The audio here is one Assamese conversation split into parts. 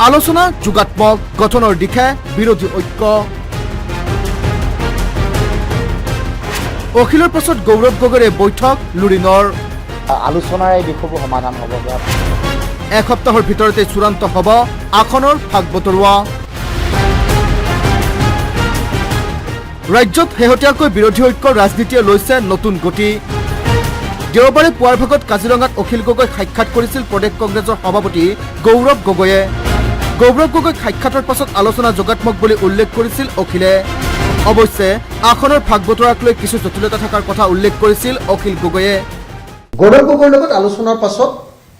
আলোচনা যোগাত্মক গঠনৰ দিশে বিৰোধী ঐক্য অখিলৰ পাছত গৌৰৱ গগৈৰ বৈঠক লুৰিঙৰ আলোচনাৰ এই বিষয়বোৰ সমাধান হ'ব এসপ্তাহৰ ভিতৰতে চূড়ান্ত হ'ব আসনৰ ভাগ বতৰুৱা ৰাজ্যত শেহতীয়াকৈ বিৰোধী ঐক্যৰ ৰাজনীতিয়ে লৈছে নতুন গতি দেওবাৰে পুৱাৰ ভাগত কাজিৰঙাত অখিল গগৈ সাক্ষাৎ কৰিছিল প্ৰদেশ কংগ্ৰেছৰ সভাপতি গৌৰৱ গগৈয়ে সাক্ষাতৰ পাছত আলোচনা যোগাত্মক বুলি উল্লেখ কৰিছিল অখিলে অৱশ্যে আসনৰ ভাগ বতৰাক লৈ কিছু জটিলতা থকাৰ কথা উল্লেখ কৰিছিল অখিল গগৈয়ে গৌৰৱ গগৈৰ লগত আলোচনাৰ পাছত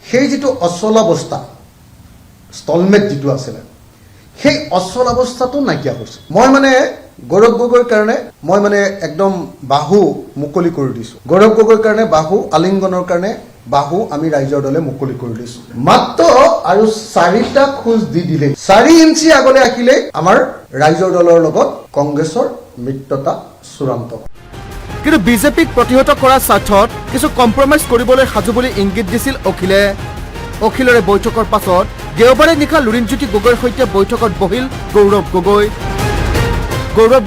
সেই যিটো অচলাৱস্থা ষ্টলমেট যিটো আছিলে সেই অচলাৱস্থাটো নাইকিয়া হৈছে মই গৌৰৱ গগৈৰ কাৰণে মই একদম বাহু মুকলি কৰি দিছোঁ গৌৰৱ গগৈৰ কাৰণে বাহু আলিংগনৰ কাৰণে বাহু আমি ৰাইজৰ দলে মুকলি কৰি দিছোঁ মাত্ৰ আৰু 4টা খোজ দি দিলে 4 ইঞ্চি আগলৈ আহিলে আমাৰ ৰাইজৰ দলৰ লগত কংগ্ৰেছৰ মিত্ৰতা চূড়ান্ত কিন্তু বিজেপিক প্ৰতিহত কৰাৰ স্বাৰ্থত কিছু কম্প্ৰমাইজ কৰিবলৈ সাজু বুলি ইংগিত দিছিল অখিলৰে বৈঠকৰ পাছত দেওবাৰে নিশা লুৰিণজ্যোতি গগৈৰ সৈতে বৈঠকত বহিল গৌৰৱ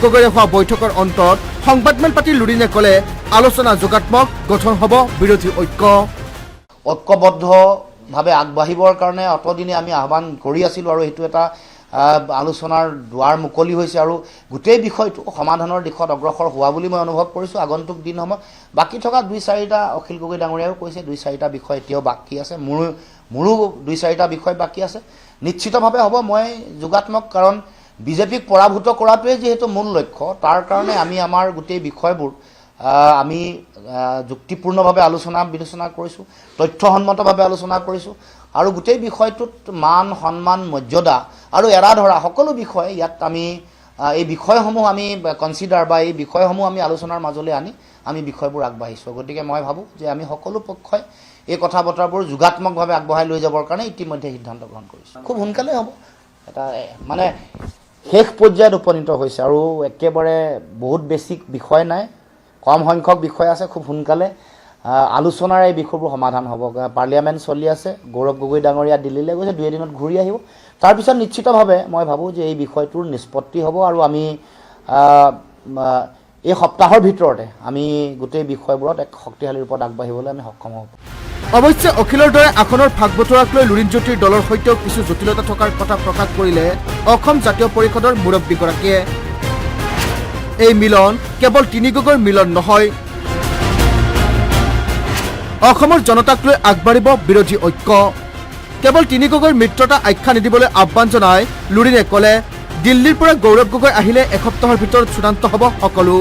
গগৈৰে হোৱা বৈঠকৰ অন্তত সংবাদমেল পাতি লুৰিণে ক'লে আলোচনা যোগাত্মক গঠন হ'ব বিৰোধী ঐক্যবদ্ধভাৱে আগবাঢ়িবৰ কাৰণে অতদিনে আমি আহ্বান কৰি আছিলোঁ আৰু এইটো এটা আলোচনাৰ দুৱাৰ মুকলি হৈছে আৰু গোটেই বিষয়টো সমাধানৰ দিশত অগ্ৰসৰ হোৱা বুলি মই অনুভৱ কৰিছোঁ আগন্তুক দিনসমূহ বাকী থকা 2-4টা অখিল গগৈ ডাঙৰীয়াও কৈছে 2-4টা বিষয় এতিয়াও বাকী আছে মোৰো 2-4টা বিষয় বাকী আছে নিশ্চিতভাৱে হ'ব মই যোগাত্মক কাৰণ বিজেপিক পৰাভূত কৰাটোৱে যিহেতু মূল লক্ষ্য তাৰ কাৰণে আমি আমাৰ গোটেই বিষয়বোৰ আমি যুক্তিপূৰ্ণভাৱে আলোচনা বিবেচনা কৰিছোঁ তথ্যসন্মতভাৱে আলোচনা কৰিছোঁ আৰু গোটেই বিষয়টোত মান সন্মান মৰ্যাদা আৰু এৰা ধৰা সকলো বিষয় ইয়াত আমি এই বিষয়সমূহ আমি কনচিডাৰ বা এই বিষয়সমূহ আমি আলোচনাৰ মাজলৈ আনি আমি বিষয়বোৰ আগবাঢ়িছোঁ গতিকে মই ভাবোঁ যে আমি সকলো পক্ষই এই কথা বতৰাবোৰ যোগাত্মকভাৱে আগবঢ়াই লৈ যাবৰ কাৰণে ইতিমধ্যে সিদ্ধান্ত গ্ৰহণ কৰিছোঁ খুব সোনকালে হ'ব এটা শেষ পৰ্যায়ত উপনীত হৈছে আৰু একেবাৰে বহুত বেছি বিষয় নাই কম সংখ্যক বিষয় আছে খুব সোনকালে আলোচনাৰ এই বিষয়বোৰ সমাধান হ'ব পাৰ্লিয়ামেণ্ট চলি আছে গৌৰৱ গগৈ ডাঙৰীয়া দিল্লীলৈ গৈছে 2 দিনত ঘূৰি আহিব তাৰপিছত নিশ্চিতভাৱে মই ভাবোঁ যে এই বিষয়টোৰ নিষ্পত্তি হ'ব আৰু আমি এই সপ্তাহৰ ভিতৰতে আমি গোটেই বিষয়বোৰত এক শক্তিশালী ৰূপত আগবাঢ়িবলৈ আমি সক্ষম হ'ব অৱশ্যে অখিলৰ দৰে আসনৰ ভাগ বতৰাক লৈ লুৰিণজ্যোতিৰ দলৰ সৈতেও কিছু জটিলতা থকাৰ কথা প্ৰকাশ কৰিলে অসম জাতীয় পৰিষদৰ মুৰব্বীগৰাকীয়ে এই মিলন কেৱল তিনি গগৈৰ মিলন নহয় অসমৰ জনতাক লৈ আগবাঢ়িব বিৰোধী ঐক্য কেৱল তিনি গগৈৰ মিত্ৰতা আখ্যা নিদিবলৈ আহ্বান জনাই লুৰিণে ক'লে দিল্লীৰ পৰা গৌৰৱ গগৈ আহিলে এসপ্তাহৰ ভিতৰত চূড়ান্ত হ'ব সকলো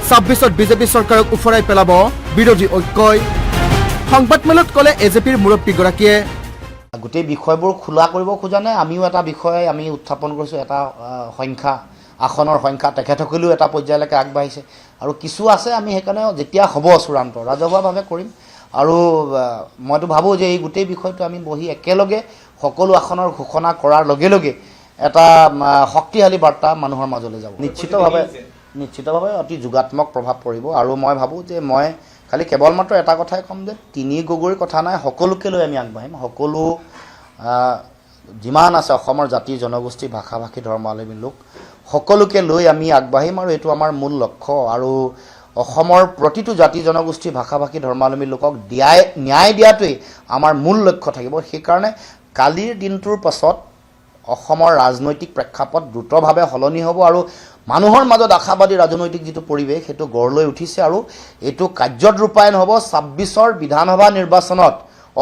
26ত বিজেপি চৰকাৰক উফৰাই পেলাব বিৰোধী ঐক্যই সংবাদমেলত ক'লে এজেপিৰ মুৰব্বীগৰাকীয়ে গোটেই বিষয়বোৰ খোলা কৰিব খোজা নাই আমিও এটা বিষয় আমি উত্থাপন কৰিছোঁ এটা সংখ্যা আসনৰ সংখ্যা তেখেতসকলেও এটা পৰ্যায়লৈকে আগবাঢ়িছে আৰু কিছু আছে আমি সেইকাৰণে যেতিয়া হ'ব চূড়ান্ত ৰাজহুৱাভাৱে কৰিম আৰু মইতো ভাবোঁ যে এই গোটেই বিষয়টো আমি বহি একেলগে সকলো আসনৰ ঘোষণা কৰাৰ লগে লগে এটা শক্তিশালী বাৰ্তা মানুহৰ মাজলৈ যাব নিশ্চিতভাৱে অতি যোগাত্মক প্ৰভাৱ পৰিব আৰু মই ভাবোঁ যে মই খালি কেৱল মাত্ৰ এটা কথাই ক'ম যে তিনি গগৈৰ কথা নাই সকলোকে লৈ আমি আগবাঢ়িম সকলো যিমান আছে অসমৰ জাতি জনগোষ্ঠী ভাষা ভাষী ধৰ্মাৱলম্বী লোক সকলোকে লৈ আমি আগবাঢ়িম আৰু এইটো আমাৰ মূল লক্ষ্য আৰু অসমৰ প্ৰতিটো জাতি জনগোষ্ঠী ভাষা ভাষী ধৰ্মাৱলম্বী লোকক ন্যায় দিয়াটোৱেই আমাৰ মূল লক্ষ্য থাকিব সেইকাৰণে কালিৰ দিনটোৰ পাছত অসমৰ ৰাজনৈতিক প্ৰেক্ষাপট দ্ৰুতভাৱে সলনি হ'ব আৰু মানুহৰ মাজত আশাবাদী ৰাজনৈতিক যিটো পৰিৱেশ সেইটো গঢ় লৈ উঠিছে আৰু এইটো কাৰ্যত ৰূপায়ণ হ'ব 26ৰ বিধানসভা নিৰ্বাচনত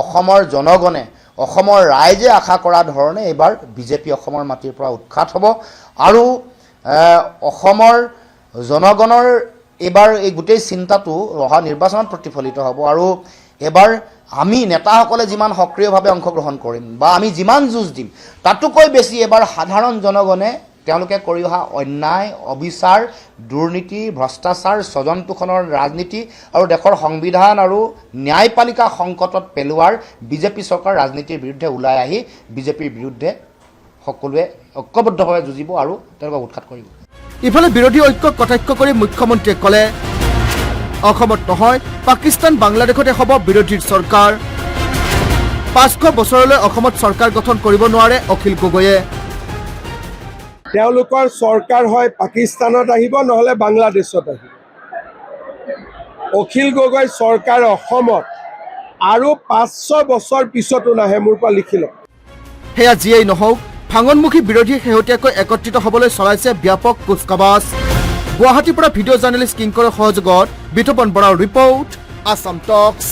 অসমৰ জনগণে অসমৰ ৰাইজে আশা কৰা ধৰণে এইবাৰ বিজেপি অসমৰ মাটিৰ পৰা উৎখাত হ'ব আৰু অসমৰ জনগণৰ এইবাৰ এই গোটেই চিন্তাটো অহা নিৰ্বাচনত প্ৰতিফলিত হ'ব আৰু এবাৰ আমি নেতাসকলে যিমান সক্ৰিয়ভাৱে অংশগ্ৰহণ কৰিম বা আমি যিমান যুঁজ দিম তাতোকৈ বেছি এবাৰ সাধাৰণ জনগণে তেওঁলোকে কৰি অহা অন্যায় অবিচাৰ দুৰ্নীতি ভ্ৰষ্টাচাৰ স্বজন পোষণৰ ৰাজনীতি আৰু দেশৰ সংবিধান আৰু ন্যায়পালিকা সংকটত পেলোৱাৰ বিজেপি চৰকাৰ ৰাজনীতিৰ বিৰুদ্ধে ওলাই আহি বিজেপিৰ বিৰুদ্ধে সকলোৱে ঐক্যবদ্ধভাৱে যুঁজিব আৰু তেওঁলোকক উৎখাত কৰিব ইফালে বিৰোধী ঐক্যক কটাক্ষ কৰি মুখ্যমন্ত্ৰীয়ে ক'লে অসমত নহয় পাকিস্তান বাংলাদেশতে হ'ব বিৰোধীৰ চৰকাৰ 500 বছৰলৈ অসমত চৰকাৰ গঠন কৰিব নোৱাৰে অখিল গগৈয়ে। তেওঁলোকৰ চৰকাৰ হয় পাকিস্তানত আহিব নহ'লে বাংলাদেশত আহিব। অখিল গগৈ চৰকাৰ অসমত আৰু 500 বছৰ পিছতো নাহে, মোৰ পৰা লিখি লওক। সেয়া যিয়েই নহওক, ভাঙনমুখী বিৰোধী শেহতীয়াকৈ একত্ৰিত হ'বলৈ চলাইছে ব্যাপক কুচকাৱাজ। গুৱাহাটীৰ পৰা ভিডিঅ' জাৰ্নেলিষ্ট কিংকৰৰ সহযোগত বিতোপন বৰাৰ ৰিপৰ্ট, আছাম টক্স।